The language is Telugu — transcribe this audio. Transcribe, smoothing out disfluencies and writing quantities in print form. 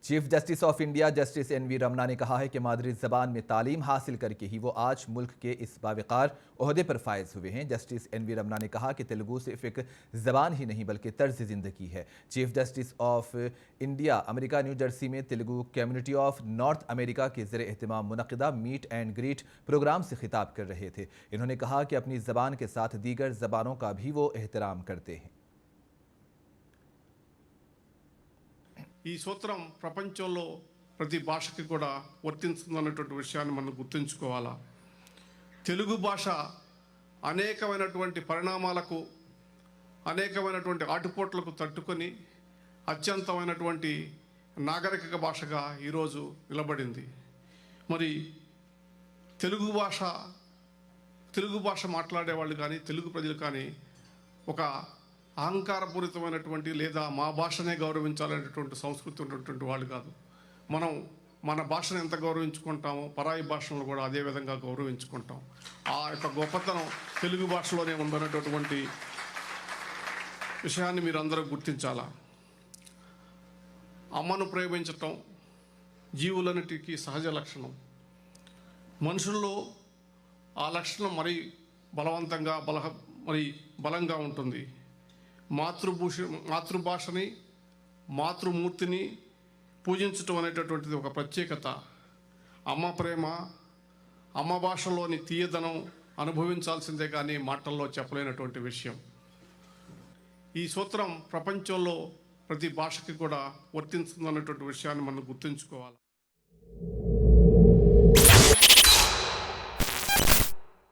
Chief justice of India justice N V Ramana ने कहा है कि मादरी ज़बान में तालीम हासिल करके ही वो आज मुल्क के इस बावकार ओहदे पर फायज हुए हैं। जस्टिस एनवी रमना ने कहा कि तेलुगु सिर्फ एक ज़बान ही नहीं बल्कि तर्ज ज़िंदगी है। Chief justice of India America New Jersey में Telugu community of North America के ज़ेर एहतमाम मुनक़दा मीट एंड ग्रीट प्रोग्राम से खिताब कर रहे थे। इन्होंने कहा कि अपनी ज़बान के साथ दीगर ज़बानों का भी वो एहतराम करते हैं। ఈ సూత్రం ప్రపంచంలో ప్రతి భాషకి కూడా వర్తిస్తుందన్నటువంటి విషయాన్ని మనం గుర్తుంచుకోవాలా. తెలుగు భాష అనేకమైనటువంటి పరిణామాలకు అనేకమైనటువంటి ఆటుపోట్లకు తట్టుకొని అత్యంతమైనటువంటి నాగరిక భాషగా ఈరోజు నిలబడింది. మరి తెలుగు భాష మాట్లాడే వాళ్ళు కానీ తెలుగు ప్రజలు కానీ ఒక అహంకారపూరితమైనటువంటి లేదా మా భాషనే గౌరవించాలనేటువంటి సంస్కృతి ఉన్నటువంటి వాళ్ళు కాదు. మనం మన భాషను ఎంత గౌరవించుకుంటామో పరాయి భాషలను కూడా అదే విధంగా గౌరవించుకుంటాం. ఆ యొక్క గొప్పతనం తెలుగు భాషలోనే ఉందన్నటువంటి విషయాన్ని మీరు అందరూ గుర్తించాలా. అమ్మను ప్రేమించటం జీవులన్నిటికీ సహజ లక్షణం. మనుషుల్లో ఆ లక్షణం మరి బలవంతంగా బలంగా ఉంటుంది. మాతృభాషని మాతృమూర్తిని పూజించటం అనేటటువంటిది ఒక ప్రత్యేకత. అమ్మ ప్రేమ అమ్మ భాషలోని తీయదనం అనుభవించాల్సిందే కానీ మాటల్లో చెప్పలేనటువంటి విషయం. ఈ సూత్రం ప్రపంచంలో ప్రతి భాషకి కూడా వర్తిస్తుందన్నటువంటి విషయాన్ని మనం గుర్తుంచుకోవాలి.